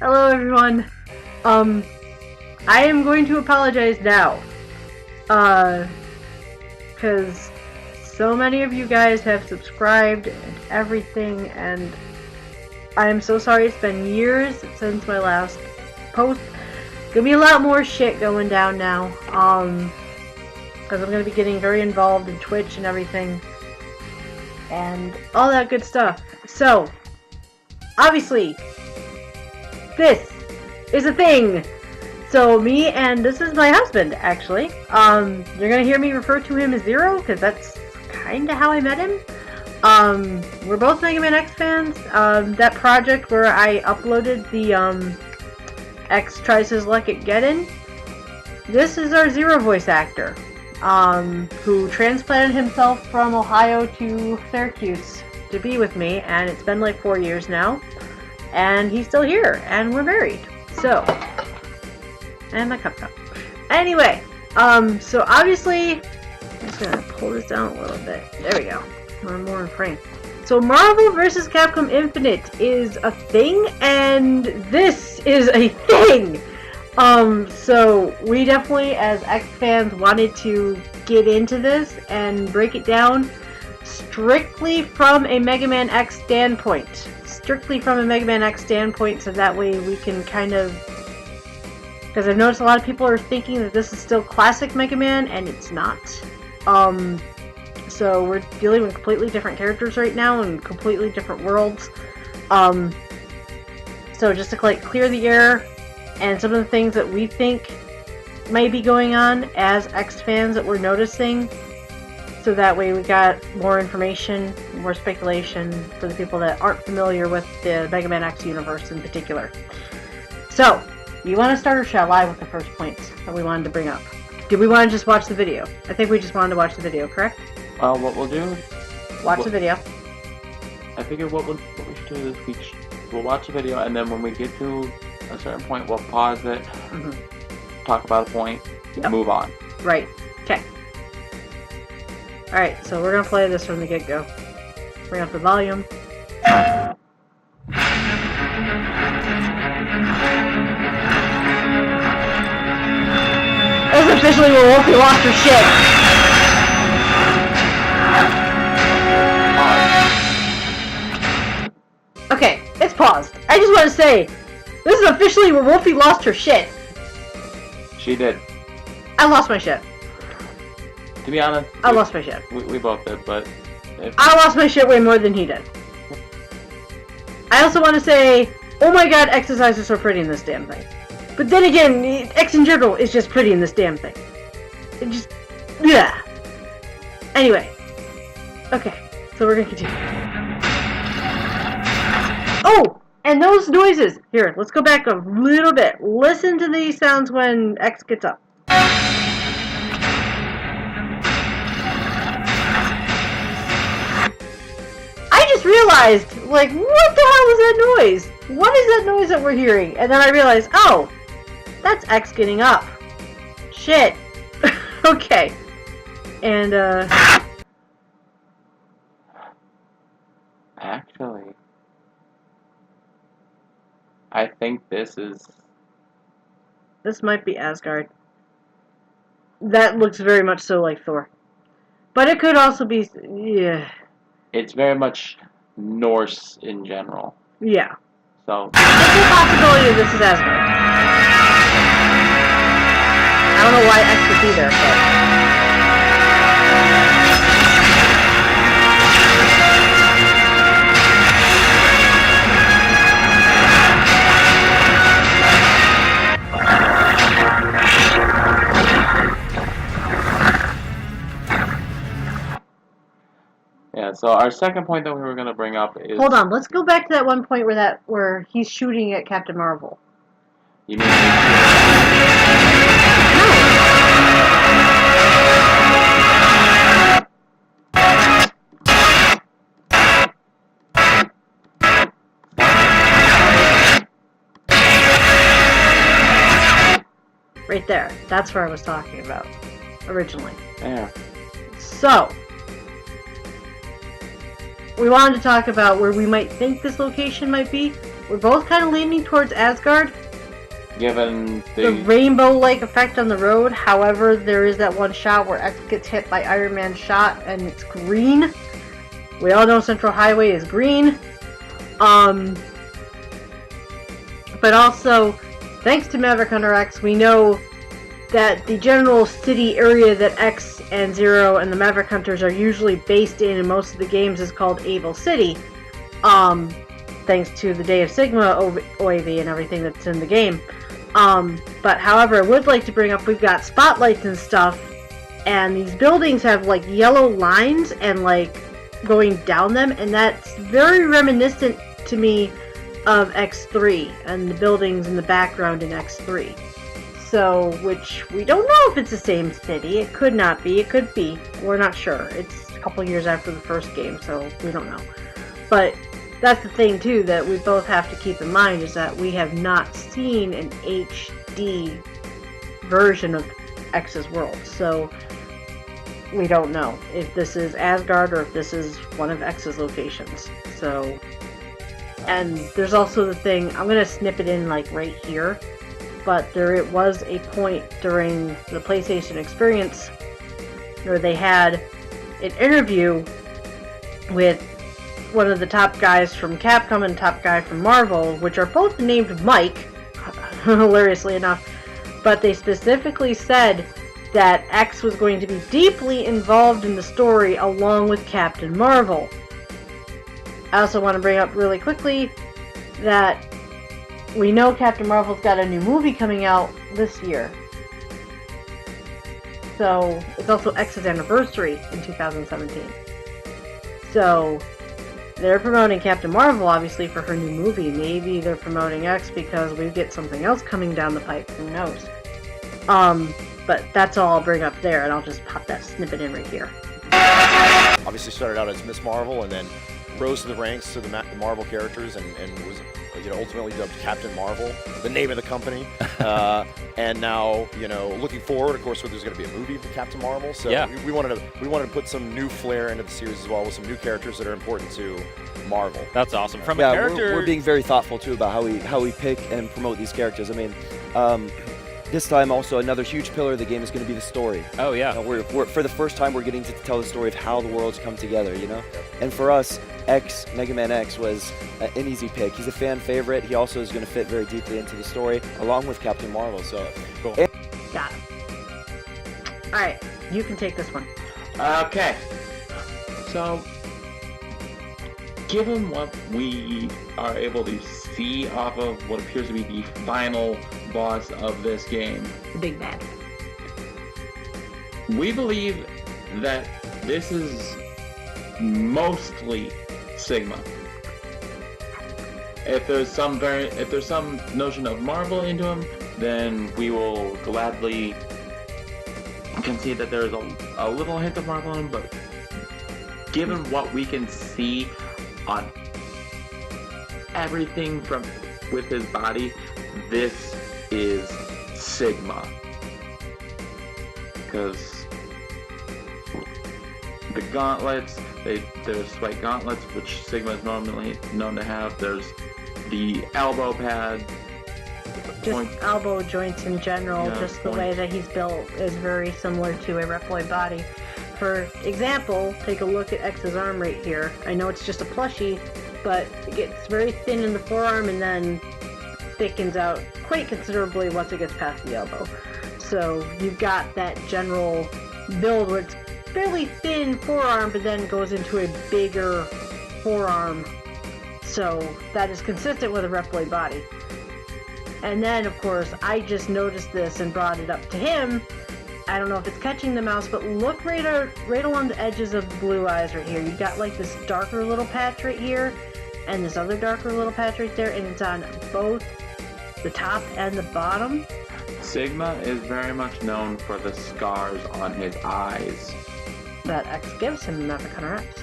Hello everyone. I am going to apologize now. Because so many of you guys have subscribed and everything, and I am so sorry. It's been years since my last post. Gonna be a lot more shit going down now. Because I'm gonna be getting very involved in Twitch and everything. And all that good stuff. So, obviously, this is a thing. So me and this is my husband, actually. You're gonna hear me refer to him as Zero, because that's kinda how I met him. We're both Mega Man X fans. That project where I uploaded the X Tries His Luck at Geddon. This is our Zero voice actor, who transplanted himself from Ohio to Syracuse to be with me, and it's been like 4 years now. And he's still here, and we're married. So, and my cup. Anyway, so obviously, I'm just gonna pull this down a little bit. There we go. We're more in frame. So Marvel vs. Capcom Infinite is a thing, and this is a thing! So we definitely, as X fans, wanted to get into this and break it down strictly from a Mega Man X standpoint. Strictly from a Mega Man X standpoint, so that way we can kind of... Because I've noticed a lot of people are thinking that this is still classic Mega Man, and it's not. So we're dealing with completely different characters right now, and completely different worlds. So just to like clear the air, and some of the things that we think might be going on as X fans that we're noticing, so that way we got more information, more speculation for the people that aren't familiar with the Mega Man X universe in particular. So, you want to start, or shall I, with the first points that we wanted to bring up? Did we want to just watch the video? I think we just wanted to watch the video, correct? What we'll do... Watch the video. I figure what we should do is we'll watch the video, and then when we get to a certain point, we'll pause it, talk about a point, move on. Right. Okay. Alright, so we're gonna play this from the get-go. Bring up the volume. This is officially where Wolfie lost her shit. Okay, it's paused. I just want to say, this is officially where Wolfie lost her shit. She did. I lost my shit. To be honest, I lost my shit. We both did, but... I lost my shit way more than he did. I also want to say, oh my god, X's eyes are so pretty in this damn thing. But then again, X in general is just pretty in this damn thing. It just... yeah. Anyway. Okay, so we're gonna continue. Oh! And those noises! Here, let's go back a little bit. Listen to these sounds when X gets up. I just realized, like, what the hell is that noise? What is that noise that we're hearing? And then I realized, oh, that's X getting up. Shit. Okay. And, actually, I think this might be Asgard. That looks very much so like Thor. But it could also be... yeah. It's very much Norse in general. Yeah. So... there's a possibility that this is Asgard. I don't know why X would be there, but... yeah, so our second point that we were going to bring up is... hold on, let's go back to that one point where he's shooting at Captain Marvel. You mean... Right there. That's where I was talking about originally. There. So, we wanted to talk about where we might think this location might be. we're both kind of leaning towards Asgard. Given The rainbow-like effect on the road. However, there is that one shot where X gets hit by Iron Man's shot and it's green. We all know Central Highway is green. But also, thanks to Maverick Hunter X, we know that the general city area that X and Zero and the Maverick Hunters are usually based in most of the games is called Abel City. Thanks to the Day of Sigma OVA and everything that's in the game. But however, I would like to bring up, we've got spotlights and stuff, and these buildings have like yellow lines and like going down them, and that's very reminiscent to me of X3 and the buildings in the background in X3. So, which we don't know if it's the same city. It could not be. It could be. We're not sure. It's a couple years after the first game, so we don't know. But that's the thing too that we both have to keep in mind, is that we have not seen an HD version of X's world. So we don't know if this is Asgard or if this is one of X's locations. So, and there's also the thing, I'm going to snip it in like right here, but there was a point during the PlayStation Experience where they had an interview with one of the top guys from Capcom and top guy from Marvel, which are both named Mike, hilariously enough, but they specifically said that X was going to be deeply involved in the story along with Captain Marvel. I also want to bring up really quickly that we know Captain Marvel's got a new movie coming out this year. So, it's also X's anniversary in 2017. So, they're promoting Captain Marvel, obviously, for her new movie. Maybe they're promoting X because we get something else coming down the pipe. Who knows? But that's all I'll bring up there, and I'll just pop that snippet in right here. Obviously started out as Miss Marvel, and then rose to the ranks to the Marvel characters, and was ultimately dubbed Captain Marvel, the name of the company. And now, looking forward, of course, there's going to be a movie with Captain Marvel. So yeah, we wanted to put some new flair into the series as well, with some new characters that are important to Marvel. That's awesome. From a character, we're being very thoughtful too about how we pick and promote these characters. I mean, this time also another huge pillar of the game is going to be the story. Oh yeah. We're for the first time we're getting to tell the story of how the worlds come together. And for us, Mega Man X was an easy pick. He's a fan favorite. He also is going to fit very deeply into the story, along with Captain Marvel. So, cool. Got it. All right, you can take this one. Okay. So, given what we are able to see off of what appears to be the final boss of this game, The big bad. we believe that this is mostly Sigma. If there's some notion of Marvel into him, then we will gladly concede that there's a little hint of Marvel in him, but given what we can see on everything with his body, this is Sigma. Because the gauntlets, there's spike gauntlets, which Sigma is normally known to have. There's the elbow pad. Just elbow joints in general, just the way that he's built is very similar to a Reploid body. For example, take a look at X's arm right here. I know it's just a plushie, but it gets very thin in the forearm and then thickens out quite considerably once it gets past the elbow. So you've got that general build where it's fairly thin forearm, but then goes into a bigger forearm. So that is consistent with a Reploid body. And then, of course, I just noticed this and brought it up to him. I don't know if it's catching the mouse, but look right along the edges of the blue eyes right here. You got like this darker little patch right here, and this other darker little patch right there, and it's on both the top and the bottom. Sigma is very much known for the scars on his eyes. That X gives him in Maverick Hunter X.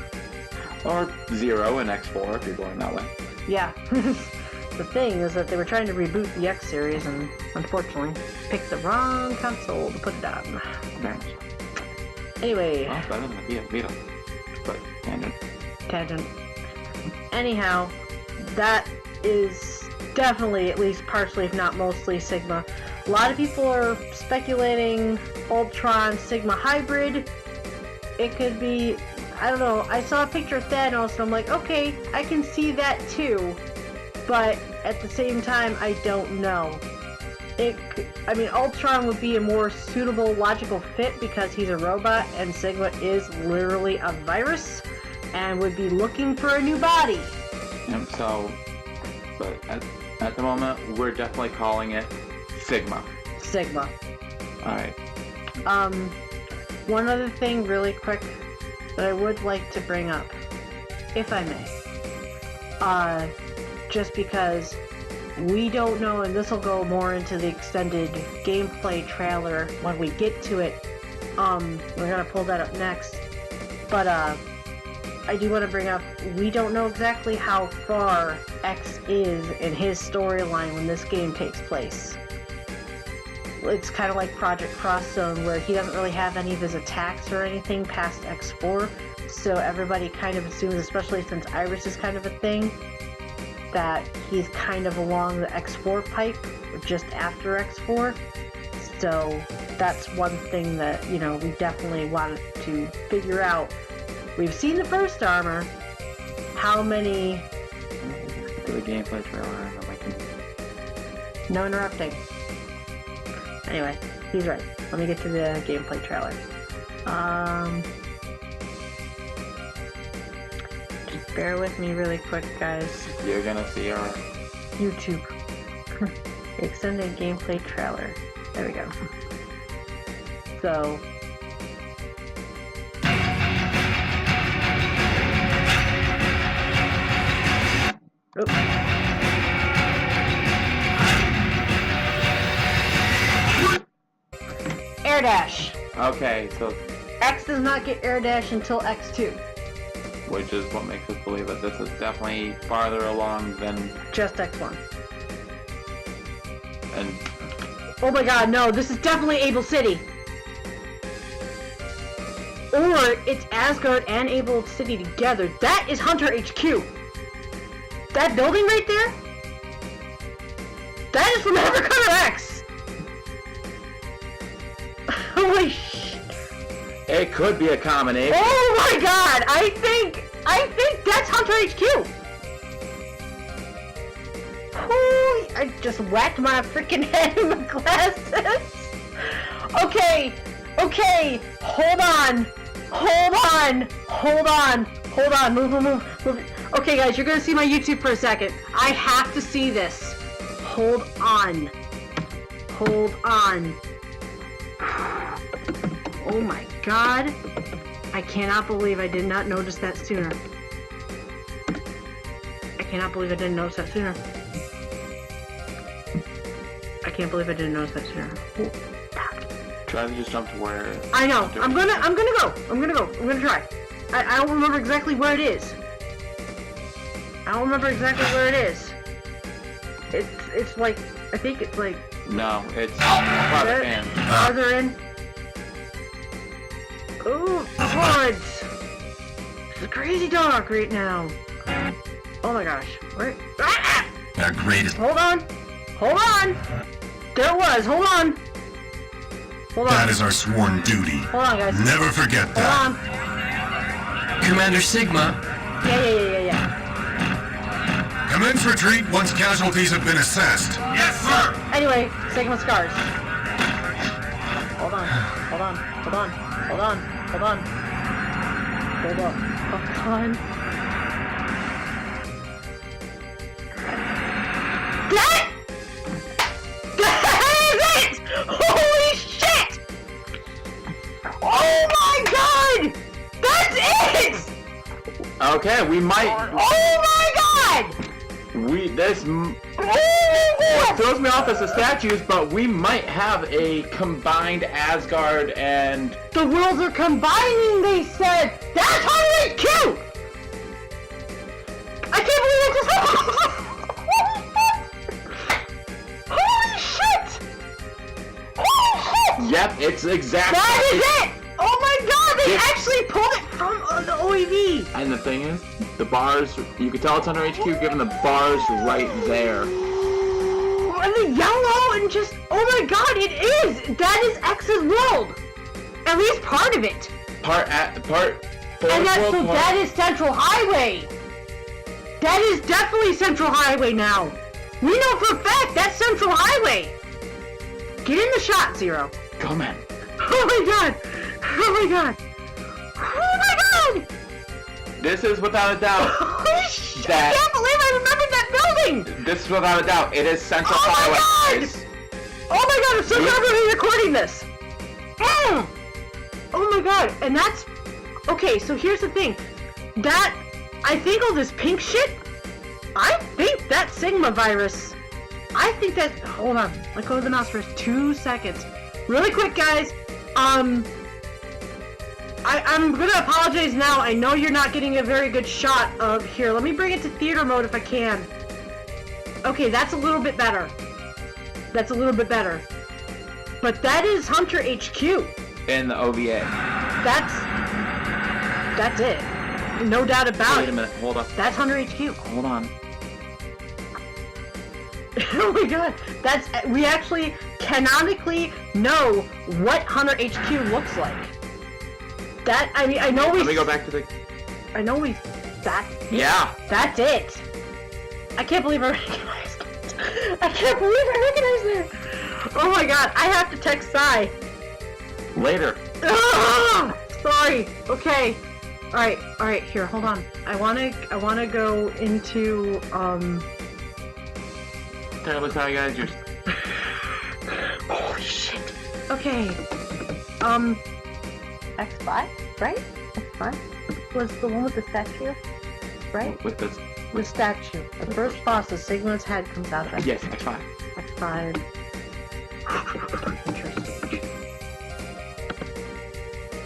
Or Zero in X4 if you're going that way. Yeah. The thing is that they were trying to reboot the X series and unfortunately picked the wrong console to put it on. Anyway. Well, better than the Vita. But tangent. Anyhow, that is definitely, at least partially, if not mostly, Sigma. A lot of people are speculating Ultron Sigma hybrid. It could be, I don't know, I saw a picture of Thanos and I'm like, okay, I can see that too. But at the same time, I don't know. I mean, Ultron would be a more suitable, logical fit because he's a robot and Sigma is literally a virus and would be looking for a new body. Yep, so, but at the moment, we're definitely calling it Sigma. Sigma. Alright. One other thing really quick that I would like to bring up, if I may. Just because we don't know, and this will go more into the extended gameplay trailer when we get to it. We're gonna pull that up next. But, I do want to bring up, we don't know exactly how far X is in his storyline when this game takes place. It's kind of like Project Cross Zone, where he doesn't really have any of his attacks or anything past X4, so everybody kind of assumes, especially since Iris is kind of a thing, that he's kind of along the X4 pipe, or just after X4. So that's one thing that, you know, we definitely wanted to figure out. We've seen the first armor. How many... Do the gameplay trailer and then we can... No interrupting. Anyway, he's right. Let me get to the gameplay trailer. Just bear with me really quick, guys. You're gonna see our... YouTube. Extended gameplay trailer. There we go. So... Oops. Air dash. Okay, so... X does not get air dash until X2. Which is what makes us believe that this is definitely farther along than... Just X1. And... Oh my god, no, this is definitely Abel City. Or it's Asgard and Abel City together. That is Hunter HQ. That building right there? That is from Evercover X! Holy shit. It could be a combination. Oh my god! I think that's Hunter HQ! Holy, I just whacked my freaking head with my glasses! Okay, hold on, move. Okay guys, you're gonna see my YouTube for a second. I have to see this. Hold on. Oh my god. I cannot believe I did not notice that sooner. I can't believe I didn't notice that sooner. Try to just jump to where... I know. I'm gonna try. I don't remember exactly where it is. It's like, I think it's like... No, it's farther in. Farther in? Oh, God! It's a crazy dark right now. Oh my gosh. Where? Ah! Our greatest. Hold on. There it was. Hold on. That is our sworn duty. Hold on, guys. Never forget that. Hold on. Commander Sigma. Yeah. Commence retreat once casualties have been assessed. Yes, sir! Anyway, Sigma scars. Hold on. That is it! Holy shit! Oh my god! That's it! Okay, we might... Oh my god! What throws me off is the statues, but we might have a combined Asgard and... The worlds are combining, they said! That's Hunter HQ! I can't believe it just happened! Holy shit! Yep, it's exactly... That is it! Oh my god, they actually pulled it from the OEV! And the thing is, The bars, you can tell it's under HQ given the bars right there. And the yellow and just, oh my god, it is! That is X's world! At least part of it. Part. And that is Central Highway. That is definitely Central Highway now. We know for a fact that's Central Highway. Get in the shot, Zero. Come in. Oh my god. Oh my god. Oh my god. This is without a doubt. Holy shit, I can't believe I remembered that building. This is without a doubt. It is Central Oh my Highway. god. Oh my god, I'm so glad we're recording this. Oh my god, and that's... Okay, so here's the thing. That... I think all this pink shit... I think that Sigma virus... I think that... Hold on. Let go of the mouse for 2 seconds. Really quick, guys. I'm gonna apologize now. I know you're not getting a very good shot of here. Let me bring it to theater mode if I can. Okay, that's a little bit better. That's a little bit better. But that is Hunter HQ. In the OVA. That's it. No doubt about it. Wait a minute, hold up. That's Hunter HQ. Hold on. Oh my god. We actually canonically know what Hunter HQ looks like. I know we... Let me go back to the... Yeah. That's it. I can't believe I recognized it. I can't believe I recognized it. Oh my god, I have to text Sai. Later. Ah, sorry. Okay. Alright, here, hold on. I wanna go into, Terribly sorry, guys. You're... Holy shit. Okay. X5, right? X5 was the one with the statue, right? With this... The statue. The first boss, the Sigma's head comes out of it. Yes, X5. X5. Interesting.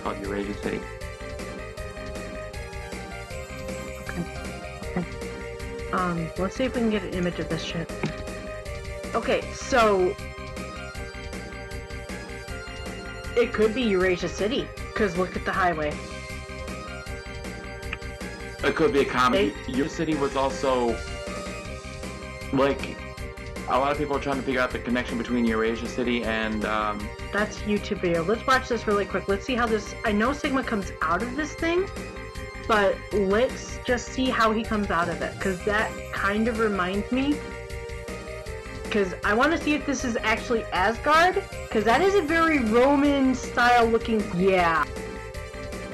Called Eurasia City. Okay. Let's see if we can get an image of this shit. Okay, so... It could be Eurasia City, because look at the highway. It could be a comedy. Eurasia City was also... Like... A lot of people are trying to figure out the connection between Eurasia City and, That's YouTube video. Let's watch this really quick. Let's see how this... I know Sigma comes out of this thing, but let's just see how he comes out of it, because that kind of reminds me... Because I want to see if this is actually Asgard, because that is a very Roman-style looking... Yeah.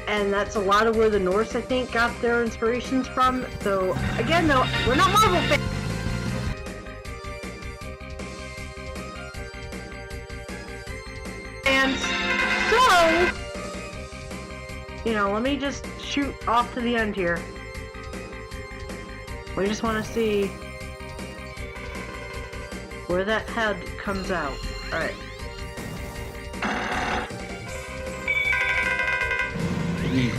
And that's a lot of where the Norse, I think, got their inspirations from. So, again, though, we're not Marvel fans. And so, you know, let me just shoot off to the end here. We just want to see where that head comes out. Alright. he's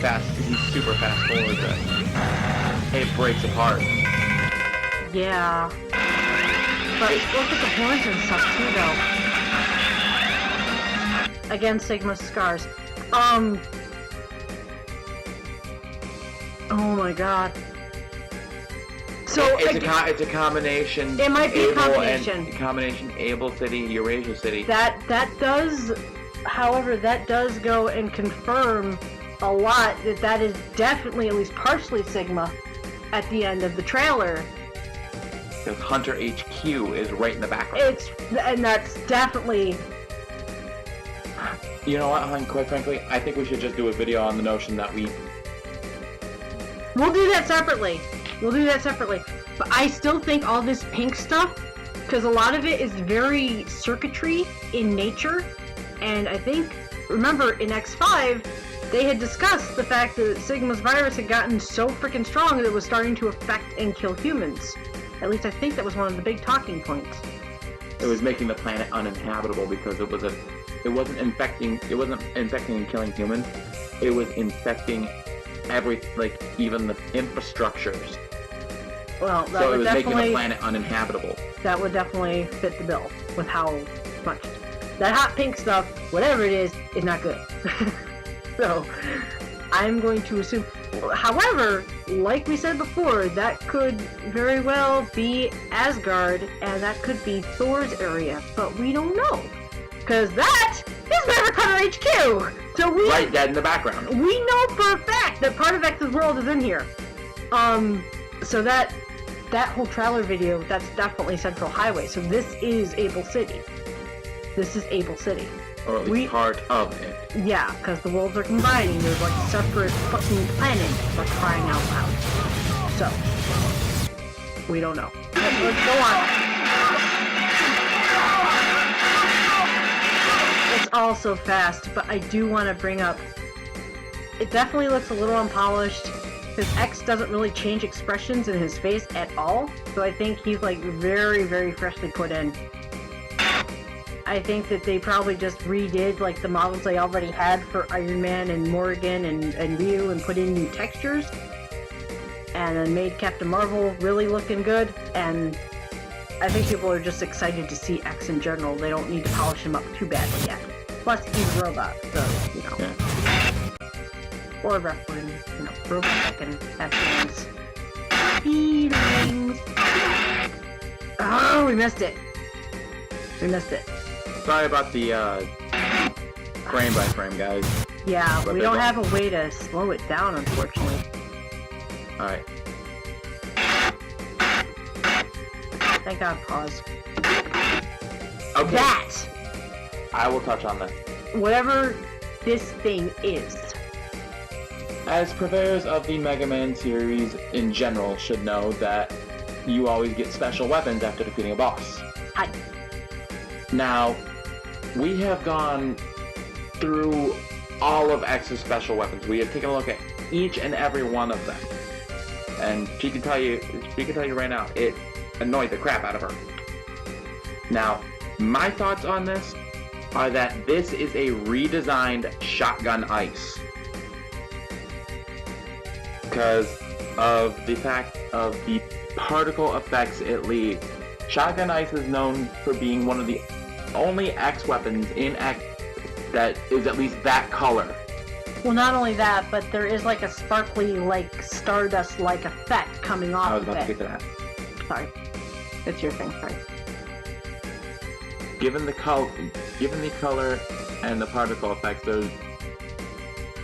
super fast forward, but it breaks apart. Yeah. But look at the horns and stuff too, though. Again, Sigma scars. Oh my god. So it's a combination. It might be a combination. Combination Abel City, Eurasia City. That does, however, that does go and confirm a lot that is definitely at least partially Sigma at the end of the trailer. Because Hunter HQ is right in the background. And that's definitely. You know what, hon? Quite frankly, I think we should just do a video on the notion that we'll do that separately. We'll do that separately. But I still think all this pink stuff, because a lot of it is very circuitry in nature, and I think, remember, in X5, they had discussed the fact that Sigma's virus had gotten so freaking strong that it was starting to affect and kill humans. At least I think that was one of the big talking points. It was making the planet uninhabitable because it wasn't infecting and killing humans. It was infecting even the infrastructures. Well, that so would it was definitely making the planet uninhabitable. That would definitely fit the bill with how much that hot pink stuff, whatever it is not good. So I'm going to assume. However, like we said before, that could very well be Asgard, and that could be Thor's area, but we don't know. Because that is Never Cutter HQ! So we... Right dead in the background. We know for a fact that part of X's world is in here. So that whole trailer video, that's definitely Central Highway. So this is Abel City. This is Abel City. Or at least part of it. Yeah, because the worlds are combining. There's like separate fucking planets for crying out loud. So, we don't know. Let's go on. It's all so fast, but I do want to bring up, it definitely looks a little unpolished, because X doesn't really change expressions in his face at all, so I think he's like very, very freshly put in. I think that they probably just redid like the models they already had for Iron Man and Morgan and Ryu and put in new textures, and then made Captain Marvel really looking good, and I think people are just excited to see X in general. They don't need to polish him up too badly yet. Plus, he's a robot, so, you know. Yeah. Or wrestling, you know, robot that can have feelings. Feelings! Oh, we missed it! We missed it. Sorry about the, frame by frame, guys. Yeah, But we they don't don't. have a way to slow it down, unfortunately. Alright. Thank God, pause. Okay. That! I will touch on that. Whatever this thing is. As purveyors of the Mega Man series in general should know that you always get special weapons after defeating a boss. Hi. Now, we have gone through all of X's special weapons. We have taken a look at each and every one of them. And she can tell you right now, it annoyed the crap out of her. Now, my thoughts on this are that this is a redesigned Shotgun Ice. Because of the fact of the particle effects it leaves. Shotgun Ice is known for being one of the only X weapons in X that is at least that color. Well, not only that, but there is like a sparkly, like, stardust-like effect coming off I was of about to it. get to that. Sorry. It's your thing, sorry. Given the color and the particle effects, there's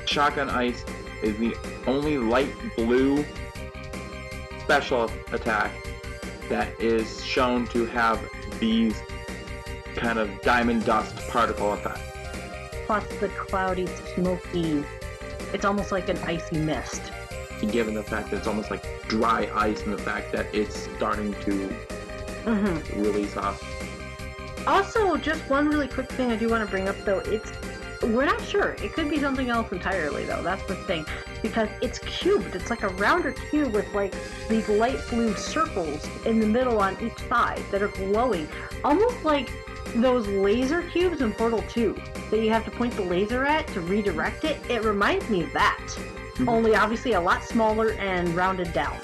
Shotgun Ice is the only light blue special attack that is shown to have these kind of diamond dust particle effect. Plus the cloudy, smoky, it's almost like an icy mist. Given the fact that it's almost like dry ice and the fact that it's starting to release off. Also, just one really quick thing I do want to bring up though, we're not sure. It could be something else entirely though, that's the thing. Because it's cubed, it's like a rounder cube with like these light blue circles in the middle on each side that are glowing. Almost like those laser cubes in Portal 2 that you have to point the laser at to redirect it. It reminds me of that. Only obviously a lot smaller and rounded down.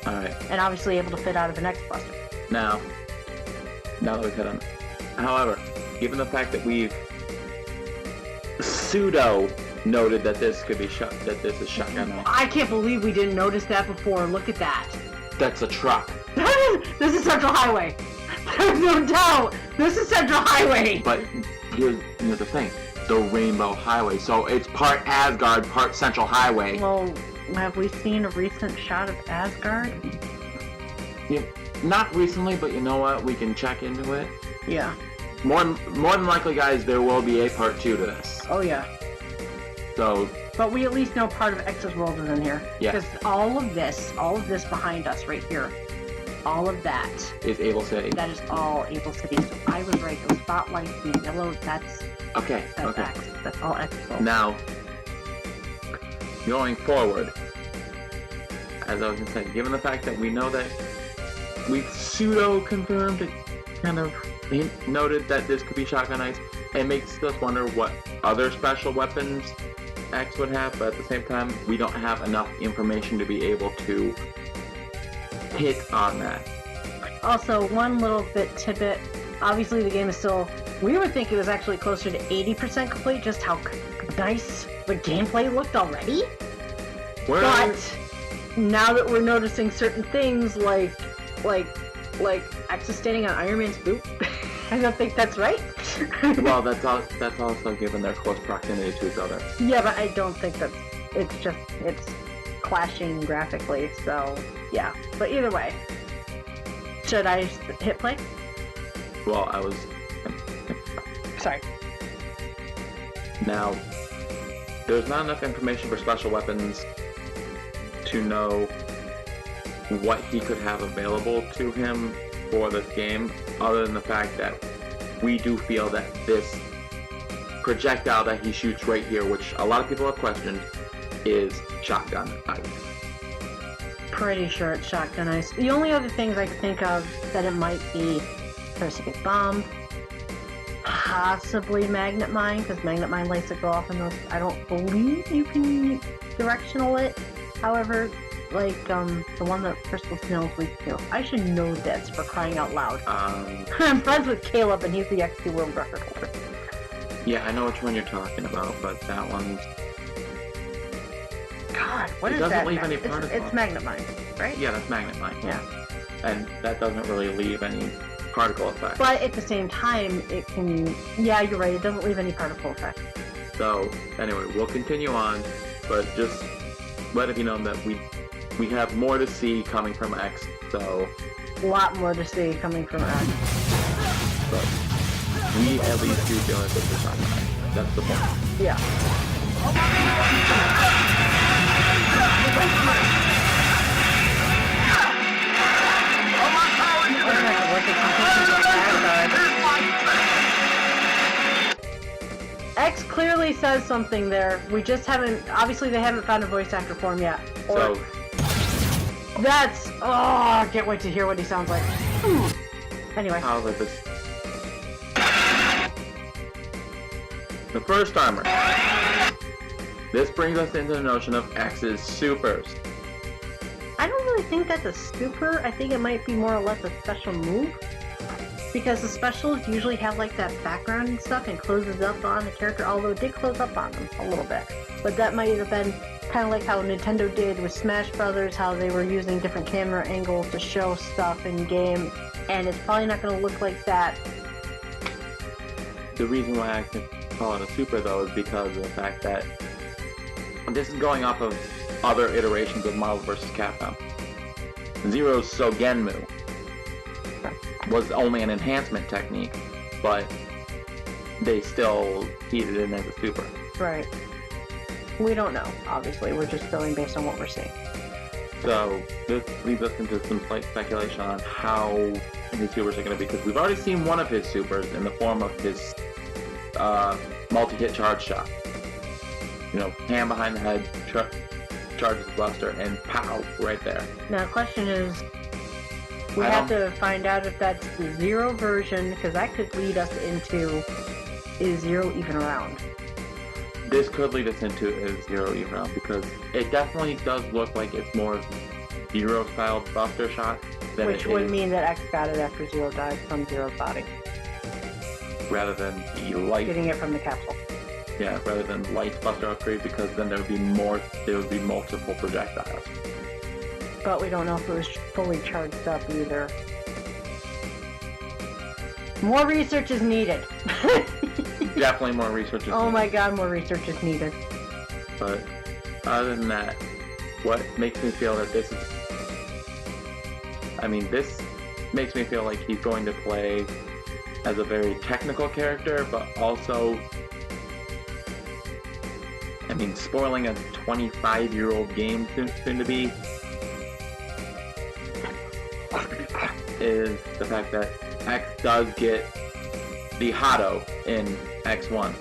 Alright. And obviously able to fit out of an X-Buster. Now that we've hit on it. However, given the fact that we've pseudo noted that this could be this is Shotgun Ice. I can't believe we didn't notice that before. Look at that. That's a truck. This is Central Highway. There's no doubt. This is Central Highway. But here's the thing. The Rainbow Highway. So it's part Asgard, part Central Highway. Well, have we seen a recent shot of Asgard? Yeah, not recently, but you know what? We can check into it. Yeah. More than likely, guys, there will be a part 2 to this. Oh yeah. So, But we at least know part of X's world is in here. Yeah. Because all of this behind us right here, all of that, is Abel City. that is all Abel City. So I was right. Those spotlights, the yellow, that's Okay. X. That's all X world. Now, going forward, as I was going to say, given the fact that we know that we've pseudo-confirmed it, kind of noted that this could be Shotgun Ice, it makes us wonder what other special weapons X would have, but at the same time, we don't have enough information to be able to hit on that. Also, one little bit tidbit. Obviously, the game is still... We would think it was actually closer to 80% complete, just how nice the gameplay looked already. But now that we're noticing certain things like X is standing on Iron Man's boot, I don't think that's right. Well, that's also given their close proximity to each other. Yeah, but I don't think that's. It's clashing graphically. So yeah. But either way, should I hit play? Well, I was. Sorry. Now, there's not enough information for special weapons to know what he could have available to him for this game, other than the fact that we do feel that this projectile that he shoots right here, which a lot of people have questioned, is shotgun ice. Pretty sure it's shotgun ice. The only other things I could think of that it might be parasitic bomb, possibly magnet mine, because magnet mine likes to go off in those. I don't believe you can directional it. However, like the one that Crystal Snails we kill. I should know this, for crying out loud. I'm friends with Caleb and he's the XP world record holder. Yeah, I know which one you're talking about, but that one's... God, what it is doesn't that? leave any particles. It's magnet mine, right? Yeah, that's magnet mine. Yeah. And that doesn't really leave any particle effect. But at the same time, it can... Yeah, you're right, it doesn't leave any particle effect. So, anyway, we'll continue on, but just letting you know that we have more to see coming from X, so... A lot more to see coming from X. But we at least do feel like this is not right. That's the point. Yeah. X clearly says something there. We just haven't... Obviously, they haven't found a voice actor for him yet. Or, So... That's... Oh, I can't wait to hear what he sounds like. Anyway. How about this? The first armor. This brings us into the notion of X's supers. I don't really think that's a super. I think it might be more or less a special move. Because the specials usually have like that background and stuff and closes up on the character, although it did close up on them a little bit. But that might have been kind of like how Nintendo did with Smash Brothers, how they were using different camera angles to show stuff in game, and it's probably not going to look like that. The reason why I can call it a super though is because of the fact that this is going off of other iterations of Marvel vs. Capcom. Zero's Sogenmu was only an enhancement technique, but they still feeded it in as a super. Right. We don't know, obviously. We're just going based on what we're seeing. So, this leads us into some slight speculation on how his supers are going to be, because we've already seen one of his supers in the form of his multi-hit charge shot. You know, hand behind the head, charges the buster, and pow, right there. Now, the question is, we have to find out if that's the Zero version, because that could lead us into, is Zero even around? This could lead us into a Zero even round, because it definitely does look like it's more Zero style buster shot than Which would mean that X got it after Zero died from Zero's body. Rather than the light. Getting it from the capsule. Yeah, rather than light buster upgrade, because then there would be multiple projectiles. But we don't know if it was fully charged up either. More research is needed. Definitely more research is needed. Oh my god, more research is needed. But other than that, what makes me feel that this is... I mean, this makes me feel like he's going to play as a very technical character, but also... I mean, spoiling a 25-year-old game soon to be... is the fact that X does get the Hado in X1.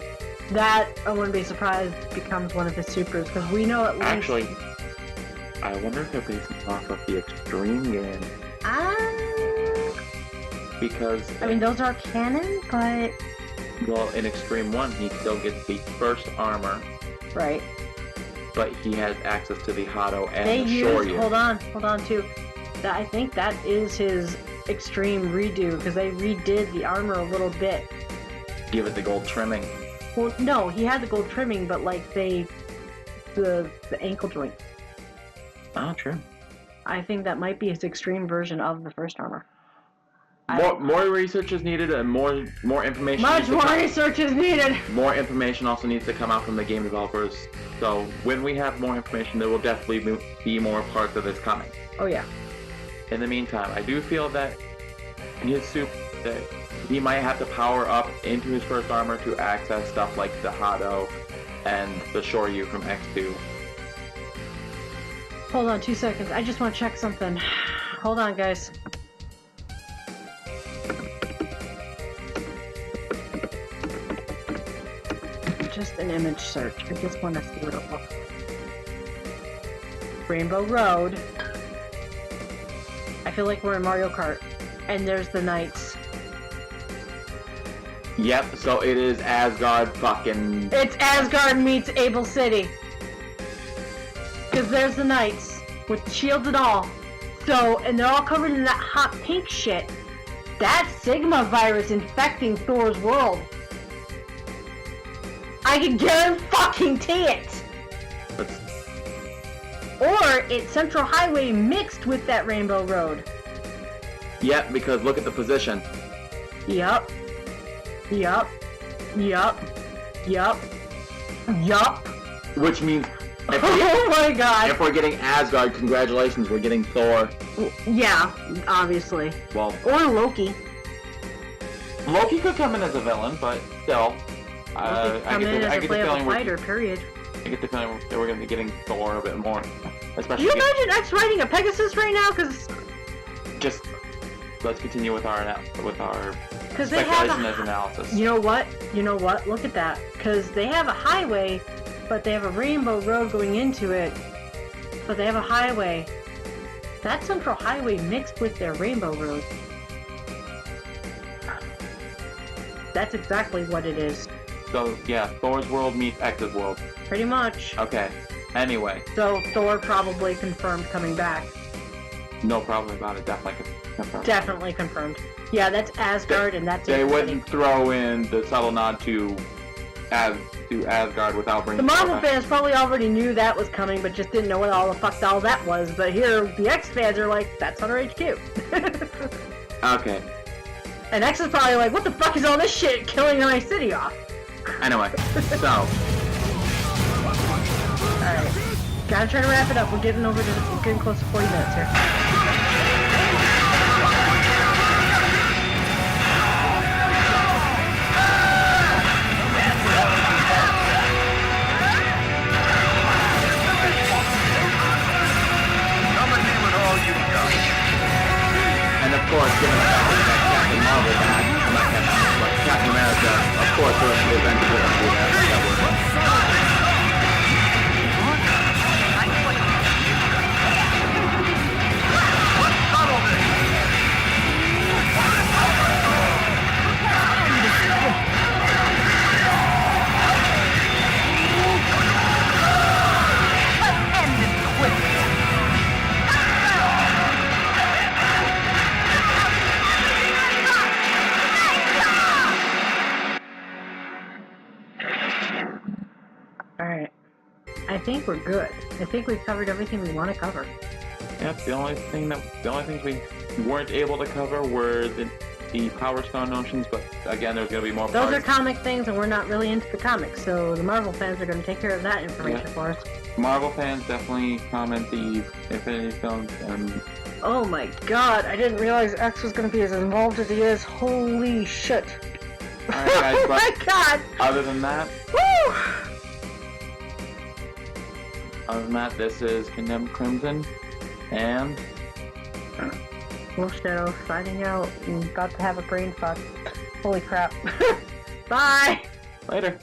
That, I wouldn't be surprised, becomes one of his supers, because we know at least... Actually, I wonder if they're basing it off of the Extreme game. Because... I mean, those are canon, but... Well, in Extreme 1, he still gets the first armor. Right. But he has access to the Hado and they the used, Shoryu. hold on too. That, I think that is his Extreme redo, because they redid the armor a little bit. Give it the gold trimming. Well, no, he had the gold trimming, but like the ankle joint. Oh, true. I think that might be his extreme version of the first armor. More research is needed, and more information. Much more research is needed. More information also needs to come out from the game developers. So when we have more information, there will definitely be more parts of this coming. Oh yeah. In the meantime, I do feel that in his suit, that he might have to power up into his first armor to access stuff like the Hado and the Shoryu from X2. Hold on 2 seconds. I just want to check something. Hold on, guys. Just an image search. I just want to see what it looks like. Rainbow Road. I feel like we're in Mario Kart. And there's the knights. Yep, so it is Asgard fucking... It's Asgard meets Abel City. Because there's the knights. With the shields and all. So, and they're all covered in that hot pink shit. That's Sigma virus infecting Thor's world. I can guarantee it. Or it's Central Highway mixed with that Rainbow Road. Yep, because look at the position. Yup. Yup. Yup. Yup. Yup. Which means... Oh my god. If we're getting Asgard, congratulations, we're getting Thor. Yeah, obviously. Well... Or Loki. Loki could come in as a villain, but still... I get the feeling fighter, period. I get the feeling that we're going to be getting Thor a bit more. Especially... Can you imagine X riding a Pegasus right now? Because... Just... Let's continue with our they have as analysis. You know what? You know what? Look at that. Because they have a highway, but they have a Rainbow Road going into it. But they have a highway. That's Central Highway mixed with their Rainbow Road. That's exactly what it is. So, yeah, Thor's world meets X's world. Pretty much. Okay. Anyway. So, Thor probably confirmed coming back. No problem about it. Definitely confirmed. Definitely confirmed. Yeah, that's Asgard, and that's... They wouldn't throw in the subtle nod to Asgard without bringing... The Marvel fans probably already knew that was coming, but just didn't know what all the fuck all that was. But here, the X fans are like, that's HQ. Okay. And X is probably like, what the fuck is all this shit killing my city off? Anyway, so... Alright. Gotta try to wrap it up. We're getting close to 40 minutes here. And of course, given the fact that Captain Marvel back, not Captain, but Captain America, of course, we're eventually going to do that. Alright. I think we're good. I think we've covered everything we want to cover. Yep, the only things we weren't able to cover were the Power Stone notions, but again, there's going to be more Those parts. are comic things, and we're not really into the comics, so the Marvel fans are going to take care of that information for us. Marvel fans definitely comment the Infinity Stones and... Oh my god, I didn't realize X was going to be as involved as he is. Holy shit. Alright guys, Oh my god! other than that, Woo! this is Condemned Crimson, and... Wolf Shadow signing out and about to have a brain fuck. Holy crap. Bye! Later.